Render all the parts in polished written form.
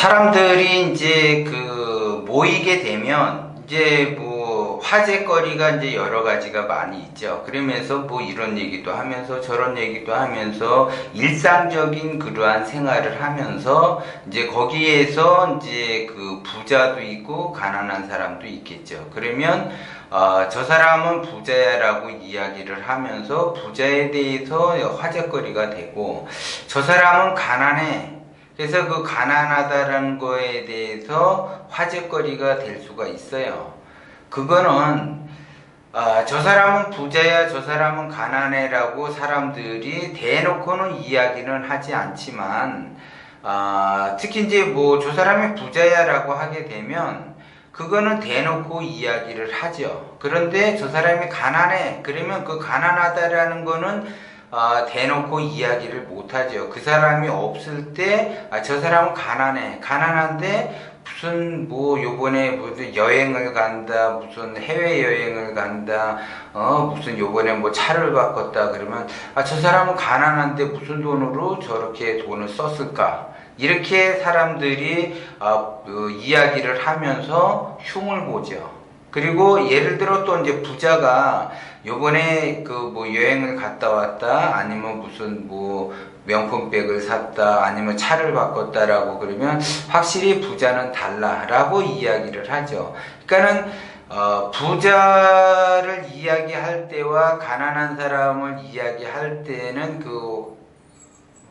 사람들이 이제 모이게 되면 이제 화제거리가 이제 여러 가지가 많이 있죠. 그러면서 이런 얘기도 하면서 저런 얘기도 하면서 일상적인 그러한 생활을 하면서 이제 거기에서 이제 부자도 있고 가난한 사람도 있겠죠. 그러면 저 사람은 부자야라고 이야기를 하면서 부자에 대해서 화제거리가 되고, 저 사람은 가난해. 그래서 가난하다라는 거에 대해서 화제거리가 될 수가 있어요. 그거는 저 사람은 부자야, 저 사람은 가난해라고 사람들이 대놓고는 이야기는 하지 않지만, 특히 이제 저 사람이 부자야라고 하게 되면 그거는 대놓고 이야기를 하죠. 그런데 저 사람이 가난해, 그러면 가난하다라는 거는 대놓고 이야기를 못하죠. 그 사람이 없을 때 저 사람은 가난해, 가난한데 무슨 요번에 무슨 여행을 간다, 무슨 해외여행을 간다, 무슨 요번에 차를 바꿨다, 그러면 저 사람은 가난한데 무슨 돈으로 저렇게 돈을 썼을까, 이렇게 사람들이 이야기를 하면서 흉을 보죠. 그리고 예를 들어 또 이제 부자가 요번에 여행을 갔다 왔다, 아니면 무슨 명품백을 샀다, 아니면 차를 바꿨다라고 그러면 확실히 부자는 달라라고 이야기를 하죠. 그러니까는 부자를 이야기할 때와 가난한 사람을 이야기할 때는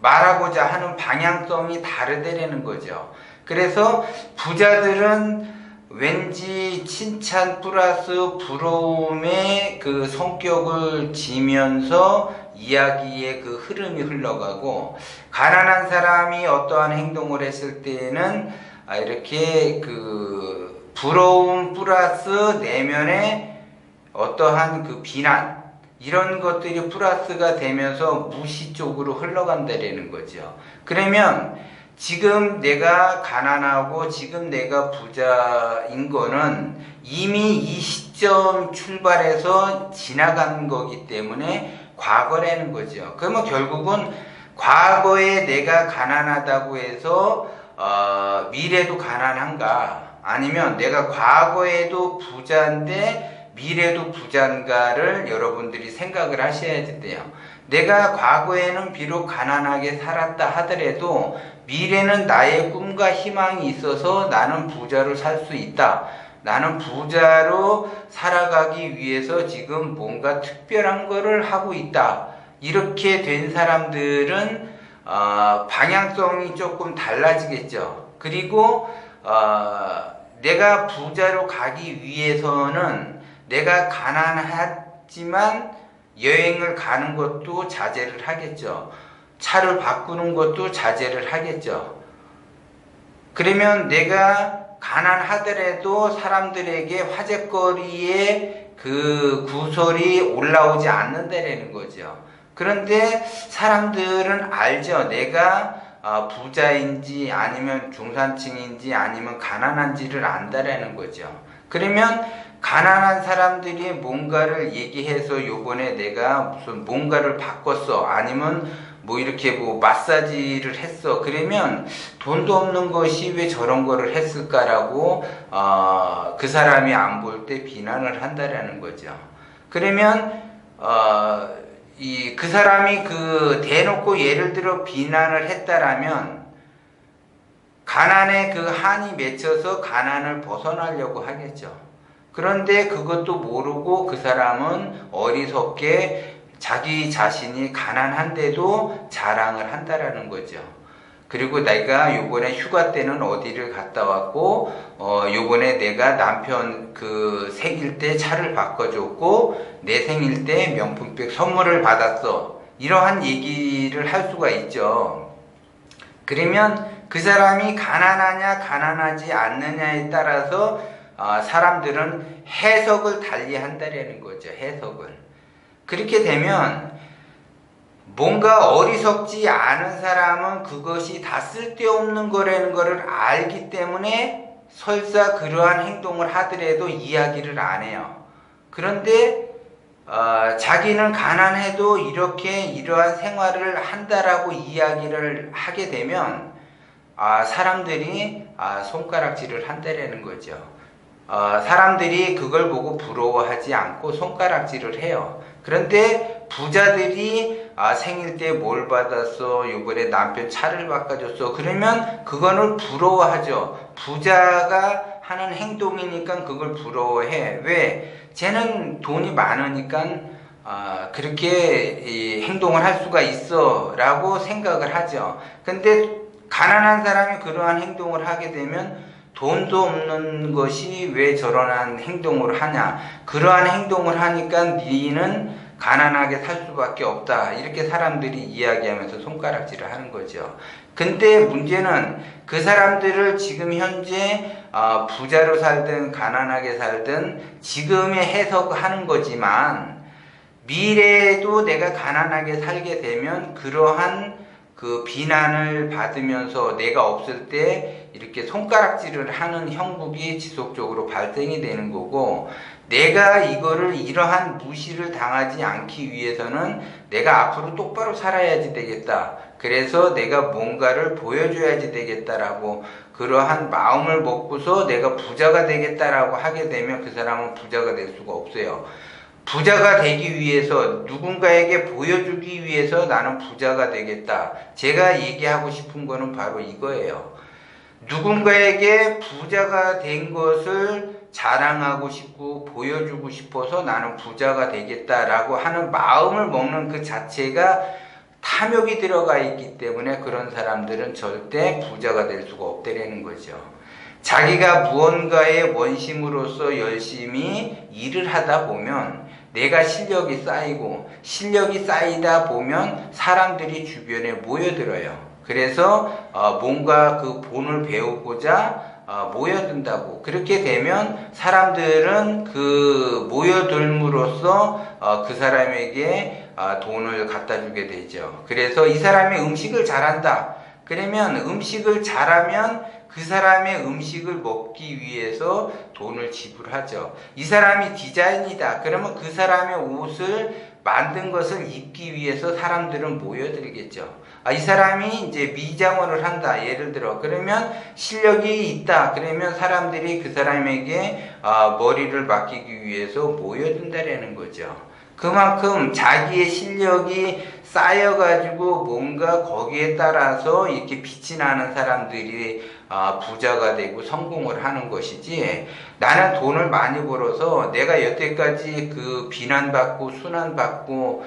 말하고자 하는 방향성이 다르다라는 거죠. 그래서 부자들은 왠지 칭찬 플러스 부러움의 성격을 지면서 이야기의 흐름이 흘러가고, 가난한 사람이 어떠한 행동을 했을 때는 이렇게 부러움 플러스 내면의 어떠한 비난, 이런 것들이 플러스가 되면서 무시 쪽으로 흘러간다라는 거죠. 그러면 지금 내가 가난하고 지금 내가 부자인 거는 이미 이 시점 출발해서 지나간 거기 때문에 과거라는 거죠. 그러면 결국은 과거에 내가 가난하다고 해서 미래도 가난한가, 아니면 내가 과거에도 부자인데 미래도 부자인가를 여러분들이 생각을 하셔야 돼요. 내가 과거에는 비록 가난하게 살았다 하더라도 미래는 나의 꿈과 희망이 있어서 나는 부자로 살 수 있다, 나는 부자로 살아가기 위해서 지금 뭔가 특별한 거를 하고 있다, 이렇게 된 사람들은 방향성이 조금 달라지겠죠. 그리고 내가 부자로 가기 위해서는 내가 가난하지만 여행을 가는 것도 자제를 하겠죠. 차를 바꾸는 것도 자제를 하겠죠. 그러면 내가 가난하더라도 사람들에게 화제거리에 구설이 올라오지 않는다라는 거죠. 그런데 사람들은 알죠. 내가 부자인지 아니면 중산층인지 아니면 가난한지를 안다라는 거죠. 그러면 가난한 사람들이 뭔가를 얘기해서 요번에 내가 무슨 뭔가를 바꿨어, 아니면 이렇게 마사지를 했어, 그러면 돈도 없는 것이 왜 저런 거를 했을까라고 그 사람이 안 볼 때 비난을 한다라는 거죠. 그러면 그 사람이 대놓고 예를 들어 비난을 했다라면 가난에 한이 맺혀서 가난을 벗어나려고 하겠죠. 그런데 그것도 모르고 그 사람은 어리석게 자기 자신이 가난한데도 자랑을 한다라는 거죠. 그리고 내가 요번에 휴가 때는 어디를 갔다 왔고, 요번에 내가 남편 생일 때 차를 바꿔줬고, 내 생일 때 명품백 선물을 받았어, 이러한 얘기를 할 수가 있죠. 그러면 그 사람이 가난하냐 가난하지 않느냐에 따라서 사람들은 해석을 달리 한다라는 거죠. 해석을. 그렇게 되면 뭔가 어리석지 않은 사람은 그것이 다 쓸데없는 거라는 것을 알기 때문에 설사 그러한 행동을 하더라도 이야기를 안 해요. 그런데 자기는 가난해도 이러한 생활을 한다라고 이야기를 하게 되면 사람들이 손가락질을 한다라는 거죠. 사람들이 그걸 보고 부러워하지 않고 손가락질을 해요. 그런데 부자들이 생일 때 뭘 받았어, 이번에 남편 차를 바꿔줬어, 그러면 그거를 부러워하죠. 부자가 하는 행동이니까 그걸 부러워해. 왜? 쟤는 돈이 많으니까 그렇게 행동을 할 수가 있어 라고 생각을 하죠. 근데 가난한 사람이 그러한 행동을 하게 되면 돈도 없는 것이 왜 저런 행동을 하냐, 그러한 행동을 하니까 니는 가난하게 살 수밖에 없다, 이렇게 사람들이 이야기하면서 손가락질을 하는 거죠. 근데 문제는 그 사람들을 지금 현재 부자로 살든 가난하게 살든 지금의 해석하는 거지만, 미래에도 내가 가난하게 살게 되면 그러한 그 비난을 받으면서 내가 없을 때 이렇게 손가락질을 하는 형국이 지속적으로 발생이 되는 거고, 내가 이거를 이러한 무시를 당하지 않기 위해서는 내가 앞으로 똑바로 살아야지 되겠다, 그래서 내가 뭔가를 보여줘야지 되겠다라고 그러한 마음을 먹고서 내가 부자가 되겠다라고 하게 되면 그 사람은 부자가 될 수가 없어요. 부자가 되기 위해서, 누군가에게 보여주기 위해서 나는 부자가 되겠다, 제가 얘기하고 싶은 거는 바로 이거예요. 누군가에게 부자가 된 것을 자랑하고 싶고 보여주고 싶어서 나는 부자가 되겠다라고 하는 마음을 먹는 그 자체가 탐욕이 들어가 있기 때문에 그런 사람들은 절대 부자가 될 수가 없다는 거죠. 자기가 무언가의 원심으로서 열심히 일을 하다 보면 내가 실력이 쌓이고, 실력이 쌓이다 보면 사람들이 주변에 모여들어요. 그래서 뭔가 그 본을 배우고자 모여든다고. 그렇게 되면 사람들은 그 모여들므로써 그 사람에게 돈을 갖다 주게 되죠. 그래서 이 사람이 음식을 잘한다, 그러면 음식을 잘하면 그 사람의 음식을 먹기 위해서 돈을 지불하죠. 이 사람이 디자인이다, 그러면 그 사람의 옷을 만든 것을 입기 위해서 사람들은 모여들겠죠. 이 사람이 이제 미장원을 한다, 예를 들어. 그러면 실력이 있다, 그러면 사람들이 그 사람에게 머리를 맡기기 위해서 모여든다라는 거죠. 그만큼 자기의 실력이 쌓여가지고 뭔가 거기에 따라서 이렇게 빛이 나는 사람들이 부자가 되고 성공을 하는 것이지, 나는 돈을 많이 벌어서 내가 여태까지 그 비난받고 순환받고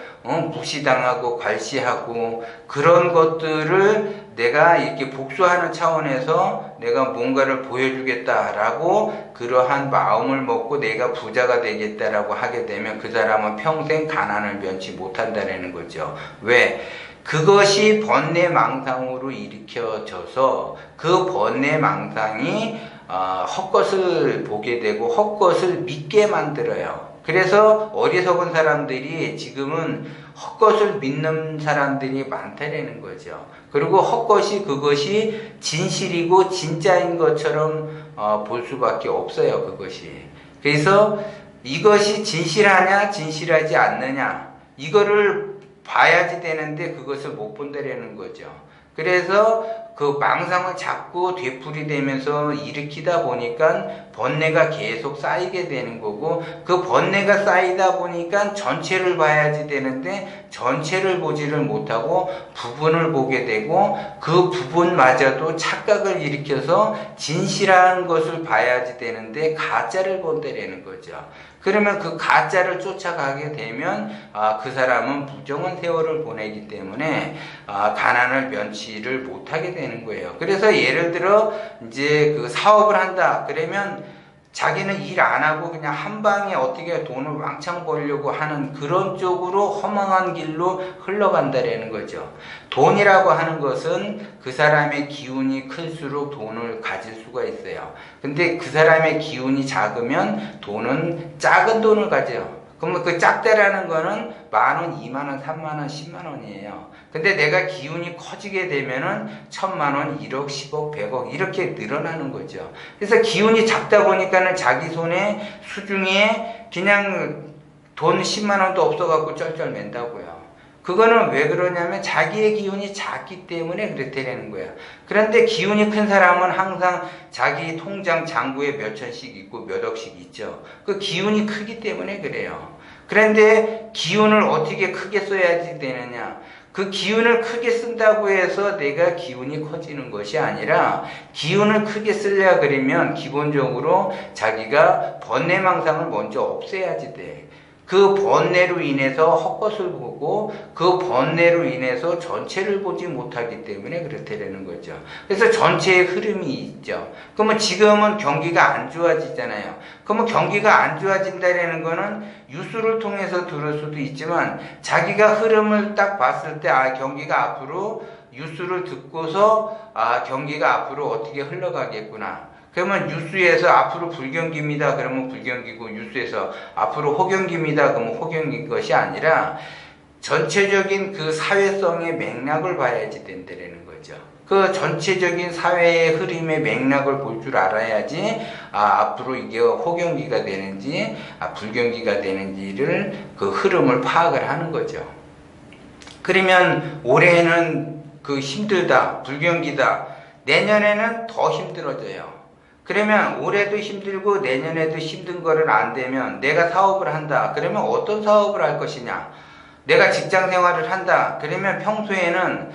무시당하고 괄시하고 그런 것들을 내가 이렇게 복수하는 차원에서 내가 뭔가를 보여주겠다라고 그러한 마음을 먹고 내가 부자가 되겠다라고 하게 되면 그 사람은 평생 가난을 면치 못한다는 거죠. 왜? 그것이 번뇌망상으로 일으켜져서 그 번뇌망상이 헛것을 보게 되고 헛것을 믿게 만들어요. 그래서 어리석은 사람들이 지금은 헛것을 믿는 사람들이 많다라는 거죠. 그리고 헛것이 그것이 진실이고 진짜인 것처럼 볼 수밖에 없어요, 그것이. 그래서 이것이 진실하냐 진실하지 않느냐, 이거를 봐야지 되는데 그것을 못 본다라는 거죠. 그래서 그 망상을 자꾸 되풀이되면서 일으키다 보니까 번뇌가 계속 쌓이게 되는 거고, 그 번뇌가 쌓이다 보니까 전체를 봐야지 되는데 전체를 보지를 못하고 부분을 보게 되고, 그 부분마저도 착각을 일으켜서 진실한 것을 봐야지 되는데 가짜를 본다라는 거죠. 그러면 그 가짜를 쫓아가게 되면 그 사람은 부정한 세월을 보내기 때문에 가난을 면치를 못하게 되는 거예요. 그래서 예를 들어 이제 그 사업을 한다, 그러면 자기는 일 안 하고 그냥 한 방에 어떻게 돈을 왕창 벌려고 하는 그런 쪽으로 허망한 길로 흘러간다라는 거죠. 돈이라고 하는 것은 그 사람의 기운이 클수록 돈을 가질 수가 있어요. 근데 그 사람의 기운이 작으면 돈은 작은 돈을 가져요. 그러면 그 작다라는 거는 10,000원, 20,000원, 30,000원, 100,000원이에요. 근데 내가 기운이 커지게 되면은 1,000,000원, 1억, 10억, 100억 이렇게 늘어나는 거죠. 그래서 기운이 작다 보니까는 자기 손에 수중에 그냥 돈 10만 원도 없어갖고 쩔쩔맨다고요. 그거는 왜 그러냐면 자기의 기운이 작기 때문에 그렇다는 거야. 그런데 기운이 큰 사람은 항상 자기 통장 잔고에 몇 천씩 있고 몇 억씩 있죠. 그 기운이 크기 때문에 그래요. 그런데 기운을 어떻게 크게 써야지 되느냐? 그 기운을 크게 쓴다고 해서 내가 기운이 커지는 것이 아니라 기운을 크게 쓰려 그러면 기본적으로 자기가 번뇌망상을 먼저 없애야지 돼. 그 번뇌로 인해서 헛것을 보고 그 번뇌로 인해서 전체를 보지 못하기 때문에 그렇다는 거죠. 그래서 전체의 흐름이 있죠. 그러면 지금은 경기가 안 좋아지잖아요. 그러면 경기가 안 좋아진다는 거는 뉴스를 통해서 들을 수도 있지만 자기가 흐름을 딱 봤을 때 경기가 앞으로 뉴스를 듣고서 경기가 앞으로 어떻게 흘러가겠구나. 그러면 뉴스에서 앞으로 불경기입니다. 그러면 불경기고 뉴스에서 앞으로 호경기입니다. 그러면 호경기인 것이 아니라 전체적인 그 사회성의 맥락을 봐야지 된다는 거죠. 그 전체적인 사회의 흐름의 맥락을 볼 줄 알아야지 앞으로 이게 호경기가 되는지 불경기가 되는지를 그 흐름을 파악을 하는 거죠. 그러면 올해는 그 힘들다, 불경기다, 내년에는 더 힘들어져요. 그러면 올해도 힘들고 내년에도 힘든 거를 안 되면 내가 사업을 한다. 그러면 어떤 사업을 할 것이냐? 내가 직장 생활을 한다. 그러면 평소에는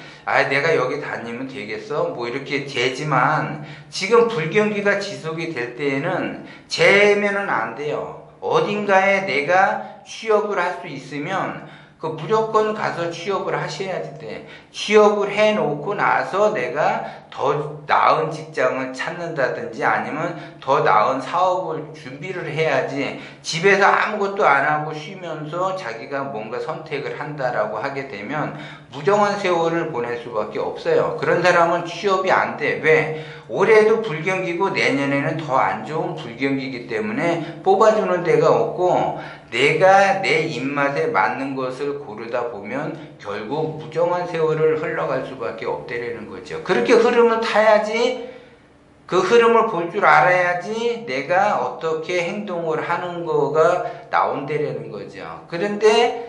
내가 여기 다니면 되겠어? 뭐 이렇게 되지만 지금 불경기가 지속이 될 때에는 재면은 안 돼요. 어딘가에 내가 취업을 할 수 있으면 그 무조건 가서 취업을 하셔야지 돼. 취업을 해놓고 나서 내가 더 나은 직장을 찾는다든지 아니면 더 나은 사업을 준비를 해야지 집에서 아무것도 안 하고 쉬면서 자기가 뭔가 선택을 한다라고 하게 되면 무정한 세월을 보낼 수밖에 없어요. 그런 사람은 취업이 안 돼. 왜? 올해도 불경기고 내년에는 더 안 좋은 불경기이기 때문에 뽑아주는 데가 없고 내가 내 입맛에 맞는 것을 고르다 보면 결국 무정한 세월을 흘러갈 수밖에 없다는 거죠. 그렇게 흐름을 타야지, 그 흐름을 볼 줄 알아야지 내가 어떻게 행동을 하는 거가 나온다는 거죠. 그런데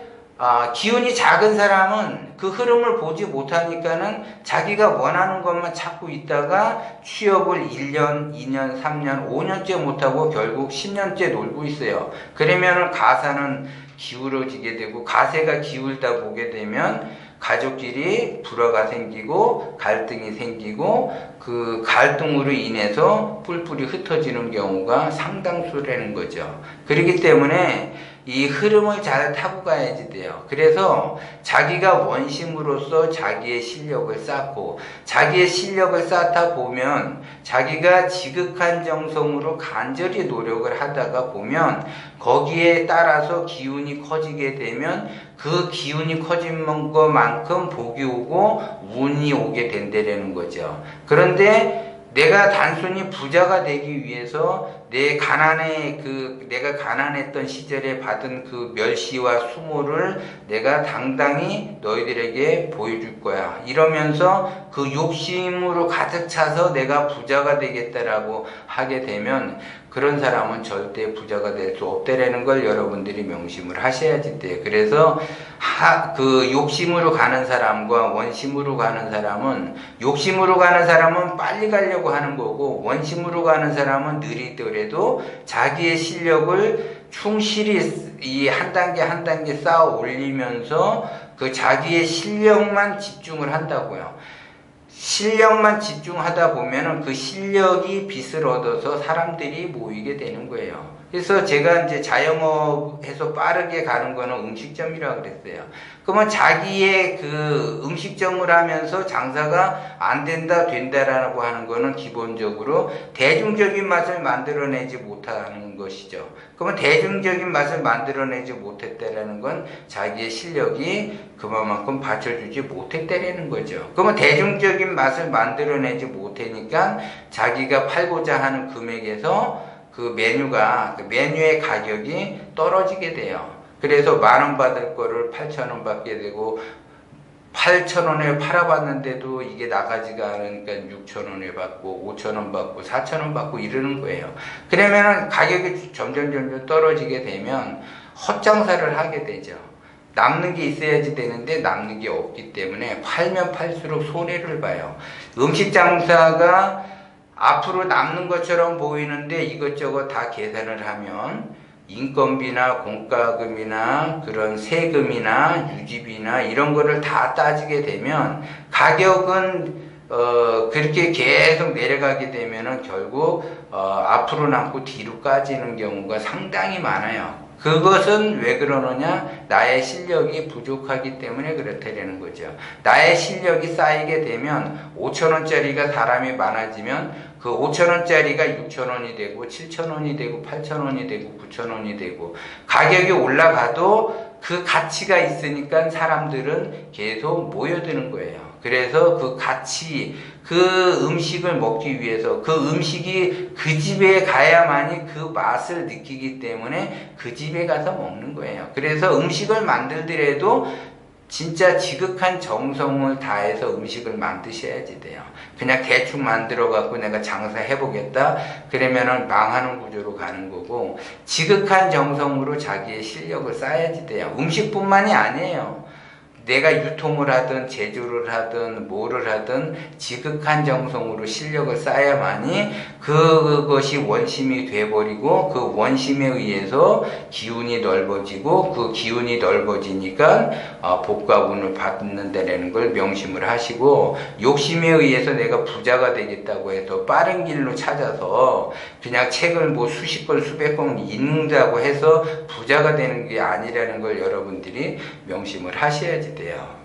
기운이 작은 사람은 그 흐름을 보지 못하니까는 자기가 원하는 것만 찾고 있다가 취업을 1년, 2년, 3년, 5년째 못하고 결국 10년째 놀고 있어요. 그러면은 가사는 기울어지게 되고 가세가 기울다 보게 되면 가족끼리 불화가 생기고 갈등이 생기고 그 갈등으로 인해서 뿔뿔이 흩어지는 경우가 상당수라는 거죠. 그렇기 때문에 이 흐름을 잘 타고 가야지 돼요. 그래서 자기가 원심으로서 자기의 실력을 쌓고 자기의 실력을 쌓다 보면 자기가 지극한 정성으로 간절히 노력을 하다가 보면 거기에 따라서 기운이 커지게 되면 그 기운이 커진 것만큼 복이 오고 운이 오게 된다는 거죠. 그런데 내가 단순히 부자가 되기 위해서 내가 가난했던 시절에 받은 그 멸시와 수모를 내가 당당히 너희들에게 보여줄 거야. 이러면서 그 욕심으로 가득 차서 내가 부자가 되겠다라고 하게 되면 그런 사람은 절대 부자가 될 수 없다라는 걸 여러분들이 명심을 하셔야지 돼요. 그래서 그 욕심으로 가는 사람과 원심으로 가는 사람은, 욕심으로 가는 사람은 빨리 가려고 하는 거고 원심으로 가는 사람은 느리더라도 자기의 실력을 충실히 이 한 단계 한 단계 쌓아 올리면서 그 자기의 실력만 집중을 한다고요. 실력만 집중하다 보면은 그 실력이 빛을 얻어서 사람들이 모이게 되는 거예요. 그래서 제가 이제 자영업해서 빠르게 가는 거는 음식점이라고 그랬어요. 그러면 자기의 그 음식점을 하면서 장사가 안 된다, 된다라고 하는 거는 기본적으로 대중적인 맛을 만들어내지 못하는 것이죠. 그러면 대중적인 맛을 만들어내지 못했다라는 건 자기의 실력이 그만큼 받쳐주지 못했다라는 거죠. 그러면 대중적인 맛을 만들어내지 못하니까 자기가 팔고자 하는 금액에서 그 메뉴의 가격이 떨어지게 돼요. 그래서 10,000원 받을 거를 8,000원 받게 되고 8,000원에 팔아봤는데도 이게 나가지가 않으니까 6,000원에 받고 5,000원 받고 4,000원 받고 이러는 거예요. 그러면 가격이 점점 떨어지게 되면 헛장사를 하게 되죠. 남는 게 있어야지 되는데 남는 게 없기 때문에 팔면 팔수록 손해를 봐요. 음식 장사가 앞으로 남는 것처럼 보이는데 이것저것 다 계산을 하면 인건비나 공과금이나 그런 세금이나 유지비나 이런 거를 다 따지게 되면 가격은 그렇게 계속 내려가게 되면은 결국 앞으로 남고 뒤로 까지는 경우가 상당히 많아요. 그것은 왜 그러느냐? 나의 실력이 부족하기 때문에 그렇다는 거죠. 나의 실력이 쌓이게 되면 5,000원짜리가 사람이 많아지면 그 5,000원짜리가 6,000원이 되고 7,000원이 되고 8,000원이 되고 9,000원이 되고 가격이 올라가도 그 가치가 있으니까 사람들은 계속 모여드는 거예요. 그래서 그 가치, 그 음식을 먹기 위해서 그 음식이 그 집에 가야만이 그 맛을 느끼기 때문에 그 집에 가서 먹는 거예요. 그래서 음식을 만들더라도 진짜 지극한 정성을 다해서 음식을 만드셔야지 돼요. 그냥 대충 만들어 갖고 내가 장사해 보겠다 그러면은 망하는 구조로 가는 거고, 지극한 정성으로 자기의 실력을 쌓아야지 돼요. 음식뿐만이 아니에요. 내가 유통을 하든 제조를 하든 뭐를 하든 지극한 정성으로 실력을 쌓아야만이 그것이 원심이 돼버리고 그 원심에 의해서 기운이 넓어지고 그 기운이 넓어지니까 복과 운을 받는다는 걸 명심을 하시고, 욕심에 의해서 내가 부자가 되겠다고 해서 빠른 길로 찾아서 그냥 책을 뭐 수십 권 수백 권 읽는다고 해서 부자가 되는 게 아니라는 걸 여러분들이 명심을 하셔야지 돼요.